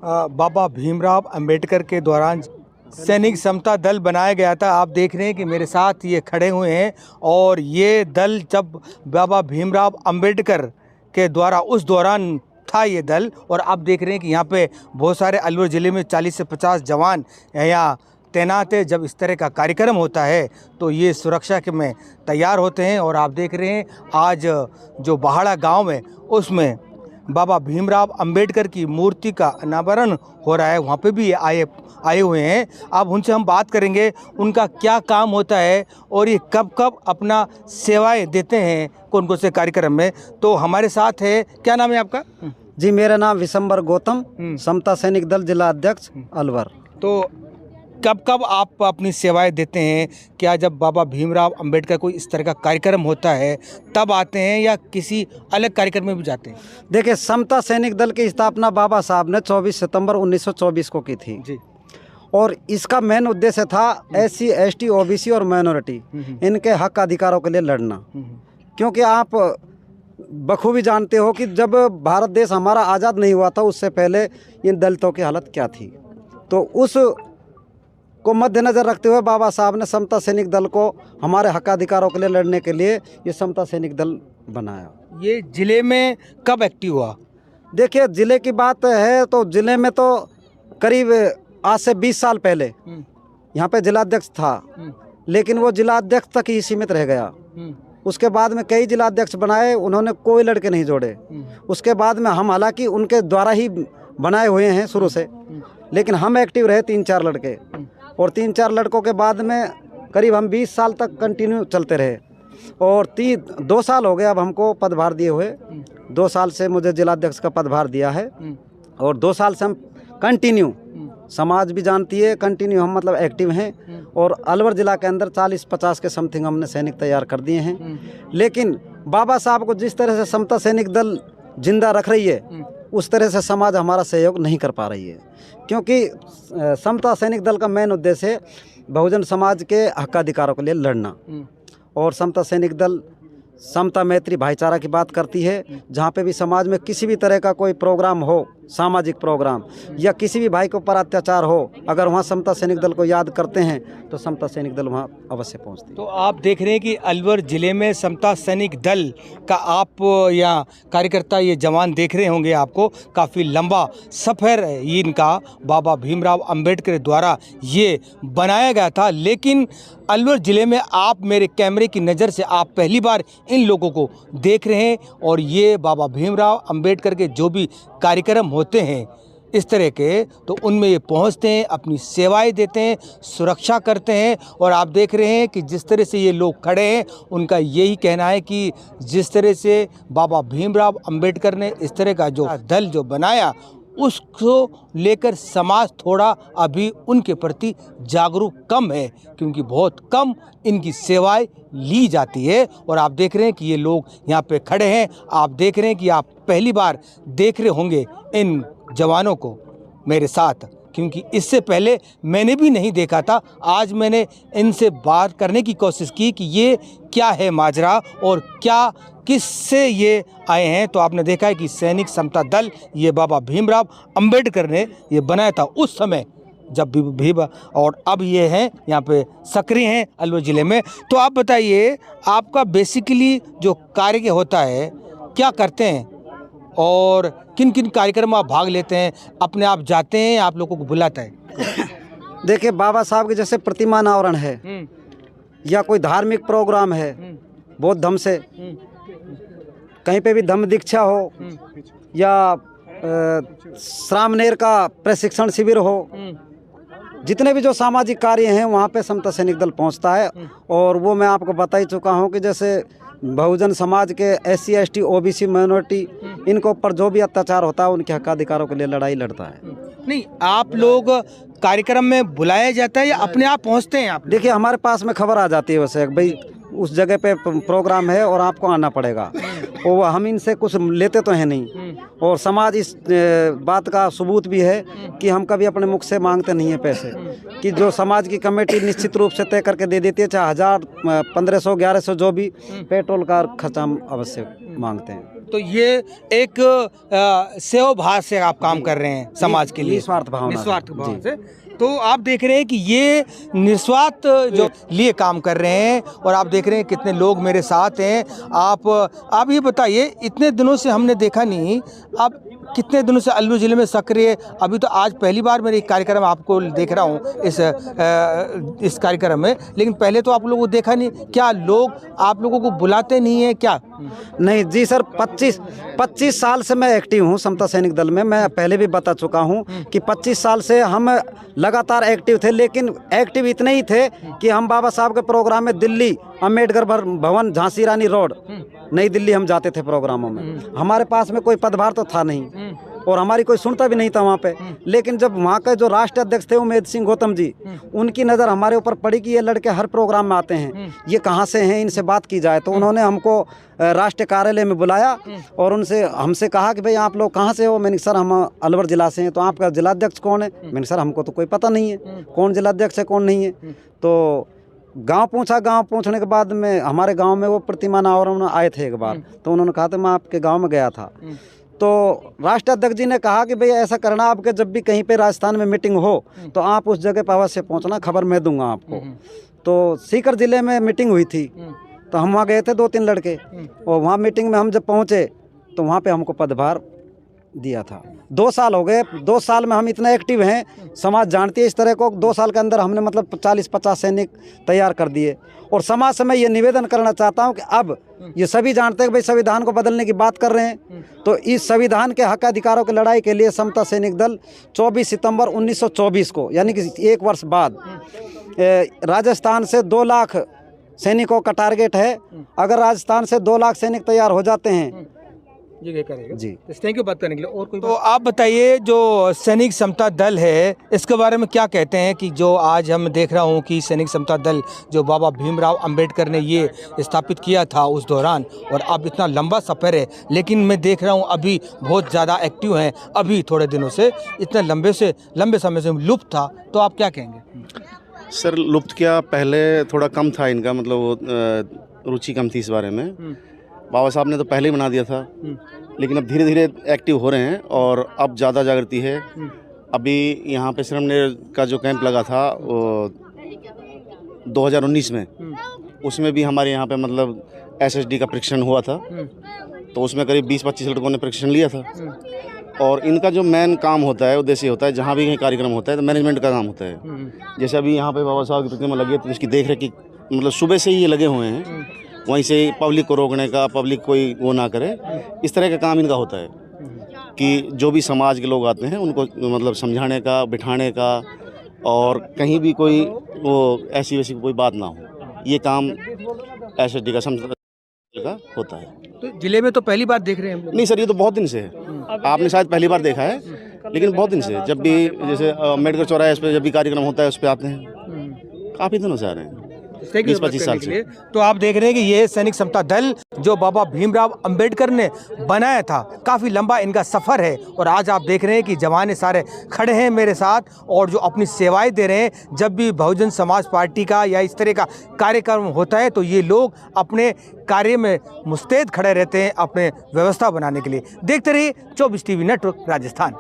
बाबा भीमराव अंबेडकर के दौरान सैनिक समता दल बनाया गया था। आप देख रहे हैं कि मेरे साथ ये खड़े हुए हैं और ये दल जब बाबा भीमराव अंबेडकर के द्वारा उस दौरान था ये दल, और आप देख रहे हैं कि यहाँ पे बहुत सारे अलवर ज़िले में 40 से 50 जवान यहाँ तैनात है। जब इस तरह का कार्यक्रम होता है तो ये सुरक्षा के में तैयार होते हैं। और आप देख रहे हैं आज जो बहाड़ा गांव है उसमें बाबा भीमराव अंबेडकर की मूर्ति का अनावरण हो रहा है, वहाँ पे भी ये आए हुए हैं। अब उनसे हम बात करेंगे उनका क्या काम होता है और ये कब कब अपना सेवाएं देते हैं कौन कौन से कार्यक्रम में। तो हमारे साथ है, क्या नाम है आपका? जी, मेरा नाम विशंबर गौतम, समता सैनिक दल जिला अध्यक्ष अलवर। तो कब कब आप अपनी सेवाएं देते हैं? क्या जब बाबा भीमराव अंबेडकर कोई इस तरह का कार्यक्रम होता है तब आते हैं या किसी अलग कार्यक्रम में भी जाते हैं? देखिए, समता सैनिक दल की स्थापना बाबा साहब ने 24 सितंबर 1924 को की थी जी। और इसका मेन उद्देश्य था SC ST OBC और माइनॉरिटी इनके हक अधिकारों के लिए लड़ना। क्योंकि आप बखूबी जानते हो कि जब भारत देश हमारा आज़ाद नहीं हुआ था उससे पहले इन दलितों की हालत क्या थी। तो उस को मद्देनज़र रखते हुए बाबा साहब ने समता सैनिक दल को हमारे हक अधिकारों के लिए लड़ने के लिए ये समता सैनिक दल बनाया। ये ज़िले में कब एक्टिव हुआ? देखिए, ज़िले की बात है तो ज़िले में तो करीब आज से 20 साल पहले यहाँ पे जिलाध्यक्ष था, लेकिन वो जिलाध्यक्ष तक ही सीमित रह गया। उसके बाद में कई जिलाध्यक्ष बनाए, उन्होंने कोई लड़के नहीं जोड़े। उसके बाद में हम हालांकि उनके द्वारा ही बनाए हुए हैं शुरू से, लेकिन हम एक्टिव रहे 3-4 लड़के, और 3-4 लड़कों के बाद में करीब हम 20 साल तक कंटिन्यू चलते रहे। और 2 साल हो गए अब हमको पदभार दिए हुए। 2 साल से मुझे जिलाध्यक्ष का पदभार दिया है और 2 साल से हम कंटिन्यू, समाज भी जानती है, कंटिन्यू हम मतलब एक्टिव हैं। और अलवर ज़िला के अंदर 40-50 के समथिंग हमने सैनिक तैयार कर दिए हैं। लेकिन बाबा साहब को जिस तरह से समता सैनिक दल जिंदा रख रही है उस तरह से समाज हमारा सहयोग नहीं कर पा रही है। क्योंकि समता सैनिक दल का मेन उद्देश्य है बहुजन समाज के हक अधिकारों के लिए लड़ना। और समता सैनिक दल समता मैत्री भाईचारा की बात करती है। जहाँ पे भी समाज में किसी भी तरह का कोई प्रोग्राम हो, सामाजिक प्रोग्राम, या किसी भी भाई के ऊपर अत्याचार हो, अगर वहाँ समता सैनिक दल को याद करते हैं तो समता सैनिक दल वहाँ अवश्य पहुँचती है। तो आप देख रहे हैं कि अलवर ज़िले में समता सैनिक दल का आप यहाँ कार्यकर्ता, ये जवान देख रहे होंगे आपको, काफ़ी लंबा सफ़र इनका बाबा भीमराव अंबेडकर द्वारा ये बनाया गया था। लेकिन अलवर ज़िले में आप मेरे कैमरे की नज़र से आप पहली बार इन लोगों को देख रहे हैं। और ये बाबा भीमराव अंबेडकर के जो भी कार्यक्रम होते हैं इस तरह के, तो उनमें ये पहुंचते हैं, अपनी सेवाएं देते हैं, सुरक्षा करते हैं। और आप देख रहे हैं कि जिस तरह से ये लोग खड़े हैं, उनका यही कहना है कि जिस तरह से बाबा भीमराव अंबेडकर ने इस तरह का जो दल जो बनाया उसको लेकर समाज थोड़ा अभी उनके प्रति जागरूक कम है, क्योंकि बहुत कम इनकी सेवाएं ली जाती है। और आप देख रहे हैं कि ये लोग यहाँ पे खड़े हैं। आप देख रहे हैं कि आप पहली बार देख रहे होंगे इन जवानों को मेरे साथ, क्योंकि इससे पहले मैंने भी नहीं देखा था। आज मैंने इनसे बात करने की कोशिश की कि ये क्या है माजरा और क्या किससे ये आए हैं। तो आपने देखा है कि सैनिक समता दल ये बाबा भीमराव अंबेडकर ने ये बनाया था उस समय जब भी, और अब ये हैं यहाँ पे सक्रिय हैं अलवर ज़िले में। तो आप बताइए, आपका बेसिकली जो कार्य होता है क्या करते हैं और किन किन कार्यक्रम में आप भाग लेते हैं? अपने आप जाते हैं, आप लोगों को बुलाता है? देखिए, बाबा साहब के जैसे प्रतिमा अनावरण है या कोई धार्मिक प्रोग्राम है, बौद्ध धर्म से कहीं पे भी धम्म दीक्षा हो या श्रामनेर का प्रशिक्षण शिविर हो, जितने भी जो सामाजिक कार्य हैं वहाँ पे समता सैनिक दल पहुँचता है। और वो मैं आपको बता ही चुका हूँ कि जैसे बहुजन समाज के SC ST OBC माइनॉरिटी इनके ऊपर जो भी अत्याचार होता है उनके हक अधिकारों के लिए लड़ाई लड़ता है। नहीं, आप लोग कार्यक्रम में बुलाया जाता है या अपने आप पहुंचते हैं आप? देखिए, हमारे पास में खबर आ जाती है वैसे भाई उस जगह पे प्रोग्राम है और आपको आना पड़ेगा, और हम इनसे कुछ लेते तो हैं नहीं। और समाज इस बात का सबूत भी है कि हम कभी अपने मुख से मांगते नहीं है पैसे, कि जो समाज की कमेटी निश्चित रूप से तय करके दे देती है, चाहे 1000, 1500, 1100 जो भी पेट्रोल का खर्चा हम अवश्य मांगते हैं। तो ये एक सेवा भाव से आप काम कर रहे हैं समाज के लिए, निस्वार्थ भावना से। निस्वार्थ भाव जी। से। तो आप देख रहे हैं कि ये निस्वार्थ जो लिए काम कर रहे हैं, और आप देख रहे हैं कितने लोग मेरे साथ हैं। आप ये बताइए, इतने दिनों से हमने देखा नहीं, आप कितने दिनों से अलवर ज़िले में सक्रिय, अभी तो आज पहली बार मेरे कार्यक्रम आपको देख रहा हूँ इस कार्यक्रम में, लेकिन पहले तो आप लोगों को देखा नहीं, क्या लोग आप लोगों को बुलाते नहीं है क्या? नहीं जी सर, 25 साल से मैं एक्टिव हूँ समता सैनिक दल में। मैं पहले भी बता चुका हूँ कि 25 साल से हम लगातार एक्टिव थे, लेकिन एक्टिव इतने ही थे कि हम बाबा साहब के प्रोग्राम में दिल्ली अम्बेडकर भवन, झांसी रानी रोड, नई दिल्ली हम जाते थे प्रोग्रामों में। हमारे पास में कोई पदभार तो था नहीं और हमारी कोई सुनता भी नहीं था वहाँ पे। लेकिन जब वहाँ के जो राष्ट्रीय अध्यक्ष थे उमेद सिंह गौतम जी, उनकी नज़र हमारे ऊपर पड़ी कि ये लड़के हर प्रोग्राम में आते हैं, ये कहाँ से हैं, इनसे बात की जाए। तो उन्होंने हमको राष्ट्रीय कार्यालय में बुलाया और उनसे हमसे कहा कि भाई आप लोग कहाँ से हो। मैंने सर हम अलवर जिला से हैं। तो आपका जिलाध्यक्ष कौन है? मैंने सर हमको तो कोई पता नहीं है कौन जिलाध्यक्ष है कौन नहीं है। तो गांव पूछा, गांव पूछने के बाद में हमारे गांव में वो प्रतिमा नावरम आए थे एक बार। तो उन्होंने कहा था मैं आपके गांव में गया था। तो राष्ट्रीय अध्यक्ष जी ने कहा कि भाई ऐसा करना, आपके जब भी कहीं पे राजस्थान में मीटिंग हो तो आप उस जगह पर अवश्य पहुंचना, खबर मैं दूंगा आपको। तो सीकर जिले में मीटिंग हुई थी, तो हम वहाँ गए थे 2-3 लड़के, और वहाँ मीटिंग में हम जब पहुँचे तो वहाँ पे हमको पदभार दिया था। 2 साल हो गए, 2 साल में हम इतना एक्टिव हैं, समाज जानती है इस तरह को। 2 साल के अंदर हमने मतलब 40-50 सैनिक तैयार कर दिए। और समाज से मैं ये निवेदन करना चाहता हूँ कि अब ये सभी जानते हैं कि भाई संविधान को बदलने की बात कर रहे हैं, तो इस संविधान के हक अधिकारों की लड़ाई के लिए समता सैनिक दल 24 सितंबर 1924 को, यानी कि 1 वर्ष बाद, राजस्थान से 2 लाख सैनिकों का टारगेट है। अगर राजस्थान से 2 लाख सैनिक तैयार हो जाते हैं ये करेगा जी। थैंक यू बात करने के लिए। और कोई तो आप बताइए, जो सैनिक समता दल है इसके बारे में क्या कहते हैं कि जो आज हम देख रहा हूँ कि सैनिक समता दल जो बाबा भीमराव अंबेडकर ने ये स्थापित किया था उस दौरान, और अब इतना लंबा सफ़र है, लेकिन मैं देख रहा हूँ अभी बहुत ज़्यादा एक्टिव हैं, अभी थोड़े दिनों से इतने लंबे समय से लुप्त था, तो आप क्या कहेंगे? सर लुप्त क्या, पहले थोड़ा कम था इनका, मतलब वो रुचि कम थी इस बारे में। बाबा साहब ने तो पहले ही बना दिया था, लेकिन अब धीरे धीरे एक्टिव हो रहे हैं और अब ज़्यादा जागृति है। अभी यहाँ पे श्रमनेर का जो कैंप लगा था वो 2019 में, उसमें भी हमारे यहाँ पे मतलब SSD का परीक्षण हुआ था। तो उसमें करीब 20-25 लड़कों ने परीक्षण लिया था। और इनका जो मेन काम होता है, उद्देश्य होता है, जहाँ भी कहीं कार्यक्रम होता है तो मैनेजमेंट का काम होता है। जैसे अभी यहाँ पे बाबा साहब की प्रतिमा लगी है तो उसकी देख रेख की, मतलब सुबह से ही ये लगे हुए हैं, वहीं से पब्लिक को रोकने का, पब्लिक कोई वो ना करे, इस तरह का काम इनका होता है कि जो भी समाज के लोग आते हैं उनको मतलब समझाने का, बिठाने का, और कहीं भी कोई वो ऐसी वैसी कोई बात ना हो, ये काम SSD का होता है। तो जिले में तो पहली बार देख रहे हैं हम लोग। नहीं सर, ये तो बहुत दिन से है, आपने शायद पहली बार देखा है, लेकिन बहुत दिन से, जब भी जैसे अम्बेडकर चौराहे पे जब भी कार्यक्रम होता है उस पर आते हैं, काफ़ी दिनों से आ रहे हैं, 20-25 साल से। तो आप देख रहे हैं कि ये सैनिक समता दल जो बाबा भीमराव अंबेडकर ने बनाया था, काफ़ी लंबा इनका सफ़र है, और आज आप देख रहे हैं कि जवान सारे खड़े हैं मेरे साथ और जो अपनी सेवाएं दे रहे हैं। जब भी बहुजन समाज पार्टी का या इस तरह का कार्यक्रम होता है तो ये लोग अपने कार्य में मुस्तैद खड़े रहते हैं अपने व्यवस्था बनाने के लिए। देखते रहिए 24 टीवी नेटवर्क राजस्थान।